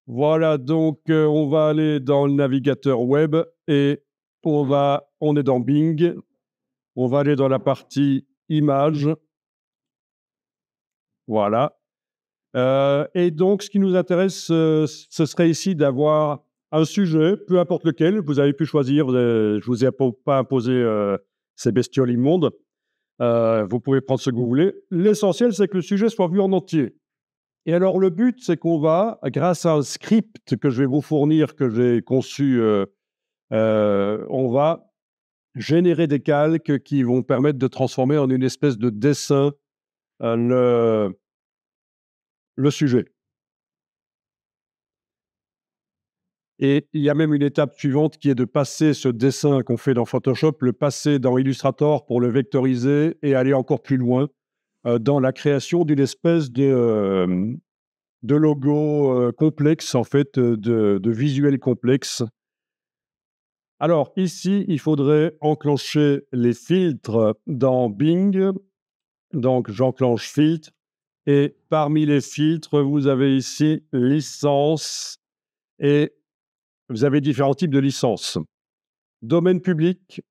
Voilà, donc on va aller dans le navigateur web et on est dans Bing. On va aller dans la partie images. Voilà. Et donc ce qui nous intéresse, ce serait ici d'avoir un sujet, peu importe lequel. Vous avez pu choisir, je vous ai pas imposé, ces bestioles immondes. Vous pouvez prendre ce que vous voulez. L'essentiel, c'est que le sujet soit vu en entier. Et alors le but, c'est qu'on va, grâce à un script que je vais vous fournir, que j'ai conçu, on va générer des calques qui vont permettre de transformer en une espèce de dessin, le sujet. Et il y a même une étape suivante qui est de passer ce dessin qu'on fait dans Photoshop, le passer dans Illustrator pour le vectoriser et aller encore plus loin, dans la création d'une espèce de logo, complexe en fait, de visuel complexe. Alors ici, il faudrait enclencher les filtres dans Bing. Donc j'enclenche filtre et parmi les filtres, vous avez ici licence et vous avez différents types de licences. Domaine public,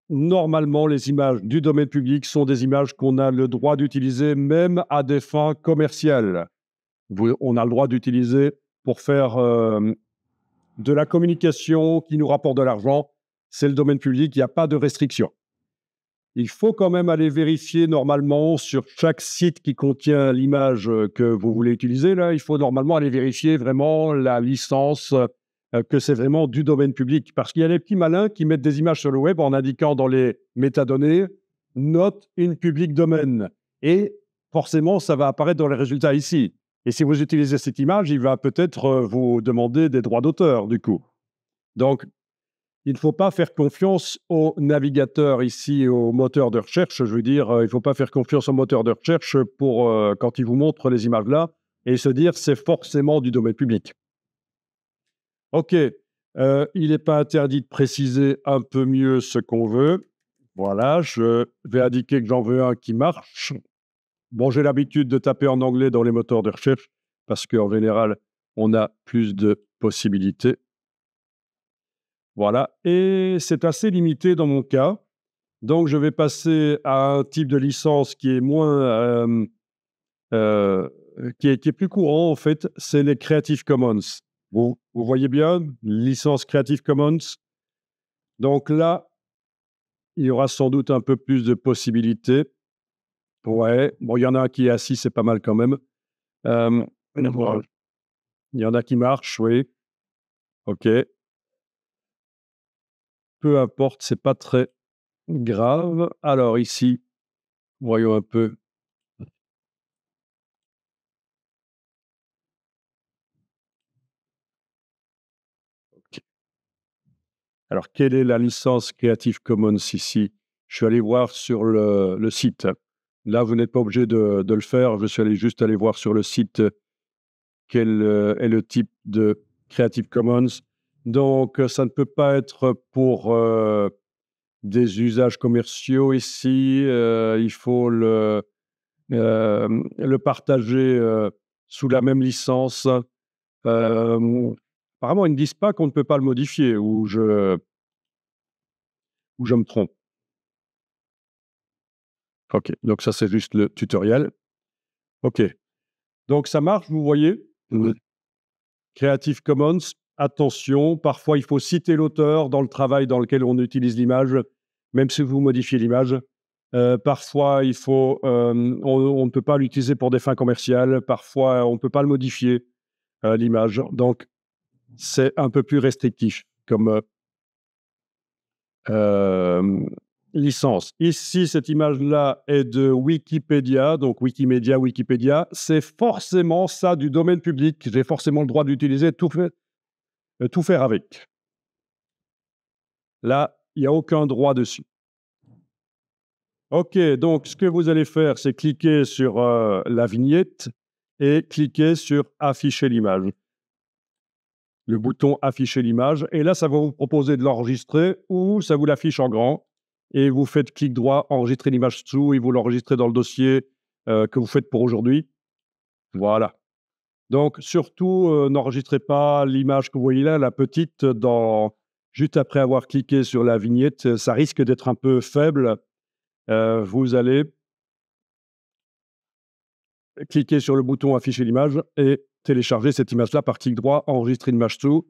normalement, les images du domaine public sont des images qu'on a le droit d'utiliser même à des fins commerciales. On a le droit d'utiliser pour faire, de la communication qui nous rapporte de l'argent. C'est le domaine public, il n'y a pas de restriction. Il faut quand même aller vérifier normalement sur chaque site qui contient l'image, que vous voulez utiliser là, il faut normalement aller vérifier vraiment la licence, que c'est vraiment du domaine public. Parce qu'il y a les petits malins qui mettent des images sur le web en indiquant dans les métadonnées: «Not in public domain» et forcément ça va apparaître dans les résultats ici. Et si vous utilisez cette image, il va peut-être, vous demander des droits d'auteur du coup. Donc il ne faut pas faire confiance au navigateur ici, au moteur de recherche. Je veux dire, il ne faut pas faire confiance au moteur de recherche pour, quand il vous montre les images là et se dire: «C'est forcément du domaine public». OK, il n'est pas interdit de préciser un peu mieux ce qu'on veut. Voilà, je vais indiquer que j'en veux un qui marche. Bon, j'ai l'habitude de taper en anglais dans les moteurs de recherche parce qu'en général, on a plus de possibilités. Voilà et c'est assez limité dans mon cas. Donc, je vais passer à un type de licence qui est moins, heu, qui est plus courant en fait, c'est les Creative Commons. Vous voyez bien? Licence Creative Commons. Donc là, il y aura sans doute un peu plus de possibilités. Ouais, bon, il y en a un qui est assis, c'est pas mal quand même. Hem, il y en a qui marchent, oui, OK. Peu importe, c'est pas très grave. Alors ici, voyons un peu. OK. Alors, quelle est la licence Creative Commons ici? Je suis allé voir sur le site. Là, vous n'êtes pas obligé de le faire. Je suis allé juste aller voir sur le site quel est le type de Creative Commons. Donc, ça ne peut pas être pour des usages commerciaux ici. Il faut le partager sous la même licence. Apparemment, ils ne disent pas qu'on ne peut pas le modifier ou je me trompe. OK, donc ça, c'est juste le tutoriel. OK, donc ça marche, vous voyez? Oui. Creative Commons, attention, parfois il faut citer l'auteur dans le travail dans lequel on utilise l'image, même si vous modifiez l'image. Parfois il faut, on ne peut pas l'utiliser pour des fins commerciales, parfois on ne peut pas le modifier, l'image. Donc c'est un peu plus restrictif comme, Hem, licence. Ici, cette image-là est de Wikipédia, donc Wikimedia, Wikipédia. C'est forcément ça du domaine public. J'ai forcément le droit d'utiliser, tout faire avec. Là, il y a aucun droit dessus. OK, donc ce que vous allez faire, c'est cliquer sur, la vignette et cliquer sur «Afficher l'image». Le bouton «Afficher l'image» et là, ça va vous proposer de l'enregistrer ou ça vous l'affiche en grand et vous faites clic droit, enregistrer l'image sous et vous l'enregistrez dans le dossier, que vous faites pour aujourd'hui. Voilà. Donc, surtout, n'enregistrez pas l'image que vous voyez là, la petite, juste après avoir cliqué sur la vignette. Ça risque d'être un peu faible. Vous allez cliquer sur le bouton afficher l'image et télécharger cette image-là par clic droit, enregistrer l'image sous.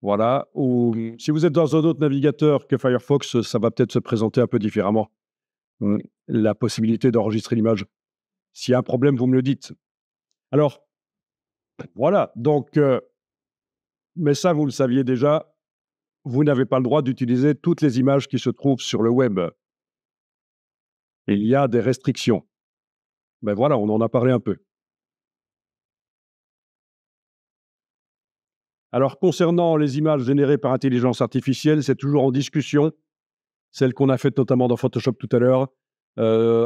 Voilà. Ou si vous êtes dans un autre navigateur que Firefox, ça va peut-être se présenter un peu différemment. Mmh, la possibilité d'enregistrer l'image. S'il y a un problème, vous me le dites. Alors, voilà. Donc, mais ça, vous le saviez déjà, vous n'avez pas le droit d'utiliser toutes les images qui se trouvent sur le web. Il y a des restrictions. Ben voilà, on en a parlé un peu. Alors, concernant les images générées par intelligence artificielle, c'est toujours en discussion, celle qu'on a faite notamment dans Photoshop tout à l'heure.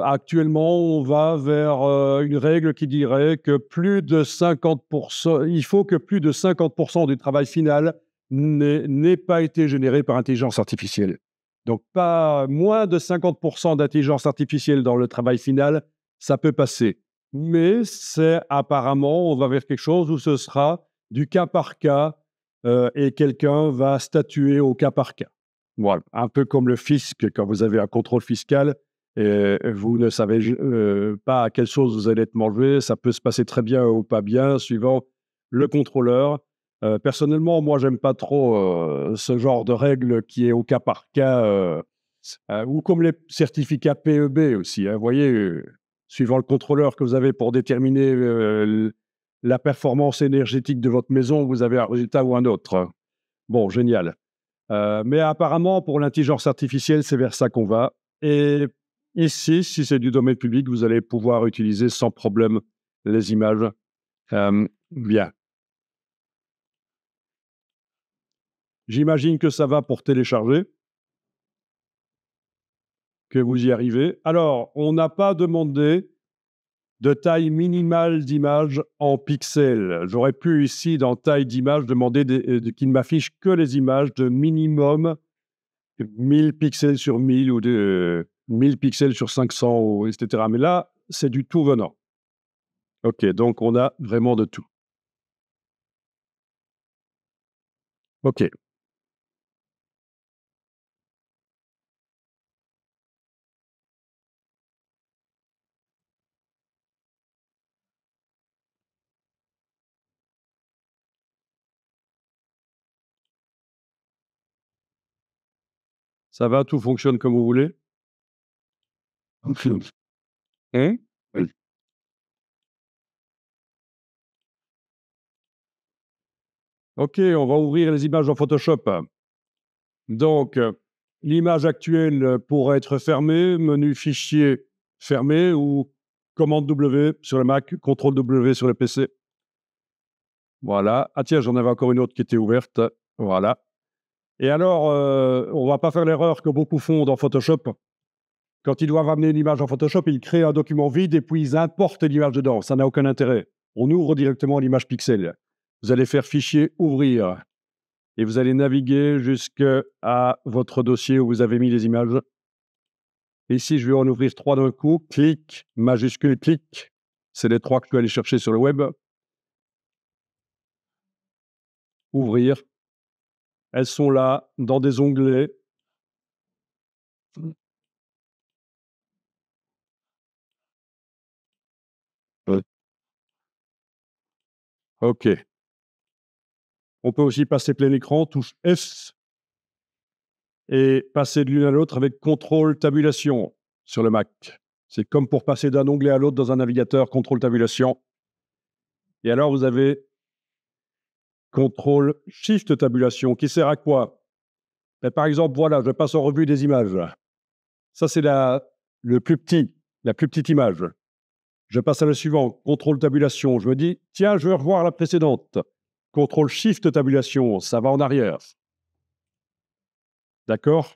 Actuellement, on va vers une règle qui dirait que plus de 50%, il faut que plus de 50% du travail final n'ait pas été généré par intelligence artificielle. Donc, pas moins de 50% d'intelligence artificielle dans le travail final, ça peut passer. Mais c'est apparemment, on va vers quelque chose où ce sera du cas par cas et quelqu'un va statuer au cas par cas. Voilà, un peu comme le fisc, quand vous avez un contrôle fiscal et vous ne savez pas à quelle sauce vous allez être mangé, ça peut se passer très bien ou pas bien, suivant le contrôleur. Personnellement, moi, j'aime pas trop ce genre de règle qui est au cas par cas, ou comme les certificats PEB aussi. Hein, vous voyez, suivant le contrôleur que vous avez pour déterminer la performance énergétique de votre maison, vous avez un résultat ou un autre. Bon, génial. Mais apparemment, pour l'intelligence artificielle, c'est vers ça qu'on va. Et ici, si c'est du domaine public, vous allez pouvoir utiliser sans problème les images. Bien. J'imagine que ça va pour télécharger, que vous y arrivez. Alors, on n'a pas demandé de taille minimale d'image en pixels. J'aurais pu ici, dans taille d'image, demander qu'il ne m'affiche que les images de minimum 1000 pixels sur 1000 ou de 1000 pixels sur 500, ou, etc. Mais là, c'est du tout venant. OK, donc on a vraiment de tout. OK, ça va, tout fonctionne comme vous voulez? Hein? Oui. OK, on va ouvrir les images dans Photoshop. Donc, l'image actuelle pourrait être fermée, menu fichier fermé ou commande W sur le Mac, contrôle W sur le PC. Voilà. Ah tiens, j'en avais encore une autre qui était ouverte. Voilà. Et alors, on va pas faire l'erreur que beaucoup font dans Photoshop. Quand ils doivent amener une image en Photoshop, ils créent un document vide et puis ils importent l'image dedans. Ça n'a aucun intérêt. On ouvre directement l'image pixel. Vous allez faire fichier ouvrir et vous allez naviguer jusqu'à votre dossier où vous avez mis les images. Ici, je vais en ouvrir 3 d'un coup. Clic, majuscule, clic. C'est les 3 que je peux aller chercher sur le web. Ouvrir. Elles sont là, dans des onglets. OK. On peut aussi passer plein écran, touche F et passer de l'une à l'autre avec contrôle tabulation sur le Mac. C'est comme pour passer d'un onglet à l'autre dans un navigateur, contrôle tabulation. Et alors, vous avez contrôle shift tabulation qui sert à quoi? Ben, par exemple, voilà, je passe en revue des images. Ça, c'est le plus petit, la plus petite image. Je passe à la suivante, contrôle tabulation. Je me dis, tiens, je vais revoir la précédente. Contrôle shift tabulation, ça va en arrière. D'accord?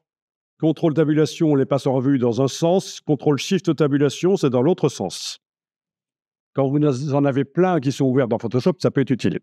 Contrôle tabulation, on les passe en revue dans un sens. Contrôle shift tabulation, c'est dans l'autre sens. Quand vous en avez plein qui sont ouverts dans Photoshop, ça peut être utile.